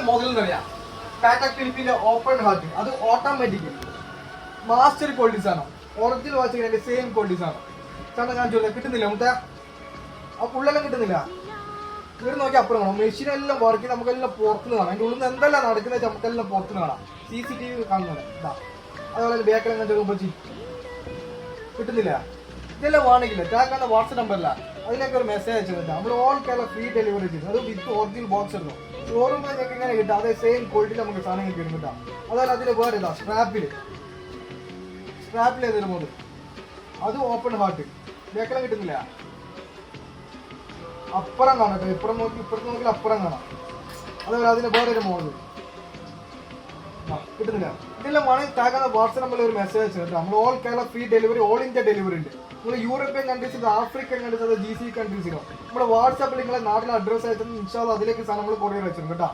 Model എന്ന് പറയാം Tata ക്ലിപ്പിന്റെ open heart. അത് ഓട്ടോമാറ്റിക് മാസ്റ്റർ ക്വാളിറ്റീസ് ആണ്. ഒറിജിനൽ വാച്ച് സെയിം ക്വാളിറ്റീസ് ആണ്. കാരണം ഞാൻ ചോദിക്കാം കിട്ടുന്നില്ല മുട്ട ആ പുള്ളെല്ലാം കിട്ടുന്നില്ല. ഇവർ നോക്കി അപ്പുറം കാണാം. മെഷീനെല്ലാം വർക്ക് ചെയ്ത് നമുക്കെല്ലാം പുറത്തുനിന്ന് കാണാം. അതിൻ്റെ ഉള്ളിൽ നിന്ന് എന്തെല്ലാം നടക്കുന്നത് നമുക്കെല്ലാം പുറത്തുനിന്ന് കാണാം. CCTV കാണുന്നത് ഇതാ. അതുപോലെ ബാക്കിലെല്ലാം ചോദിക്കുമ്പോൾ കിട്ടുന്നില്ല. ഇതെല്ലാം വേണമെങ്കില്ല ടാക്കാൻ്റെ വാട്സ്ആപ്പ് നമ്പറില്ല അതിലേക്ക് ഒരു മെസ്സേജ് അയച്ചിട്ടുണ്ട്. നമ്മൾ ഓൾ കേരള ഫ്രീ ഡെലിവറി ചെയ്തു. അത് വിത്ത് ഒറിജിനൽ ബോക്സ് എടുക്കും. ഷോറൂമിൽ നിങ്ങൾക്ക് ഇങ്ങനെ കിട്ടും. അതേ സെയിം ക്വാളിറ്റിയിൽ നമുക്ക് സാധനങ്ങൾ കിട്ടും കിട്ടാം. അതുപോലെ അതിൽ വേറെ ഇതാ സ്ട്രാപ്പിൽ ഏതൊരു മോഡൽ അത് ഓപ്പൺ ഹാർട്ട് ബാക്കിലും കിട്ടുന്നില്ല. അപ്പുറം കാണാം കേട്ടോ. ഇപ്പുറത്ത് നോക്കി അപ്പുറം കാണാം. അതുപോലെ അതിന് വേറെ ഒരു മോഡൽ കിട്ടുന്നില്ല. ഇതെല്ലാം വേണമെങ്കിൽ താങ്കളുടെ വാട്സ്ആപ്പ് നമ്പറിൽ ഒരു മെസ്സേജ് അയച്ചു. നമ്മൾ all Kerala free delivery all India delivery ഉണ്ട്. നിങ്ങൾ യൂറോപ്യൻ കൺട്രീസിൽ ആഫ്രിക്കൻ കൺട്രീസ് GCC കൺട്രീസിലോ നമ്മുടെ വാട്സാപ്പിൽ നിങ്ങളെ നാട്ടിലെ അഡ്രസ്സ് അയച്ചാൽ ഇൻഷാ അല്ലാഹ് അതിലേക്ക് സാധനം നമ്മൾ കൊറിയർ അയച്ചിട്ടുണ്ട് കേട്ടോ.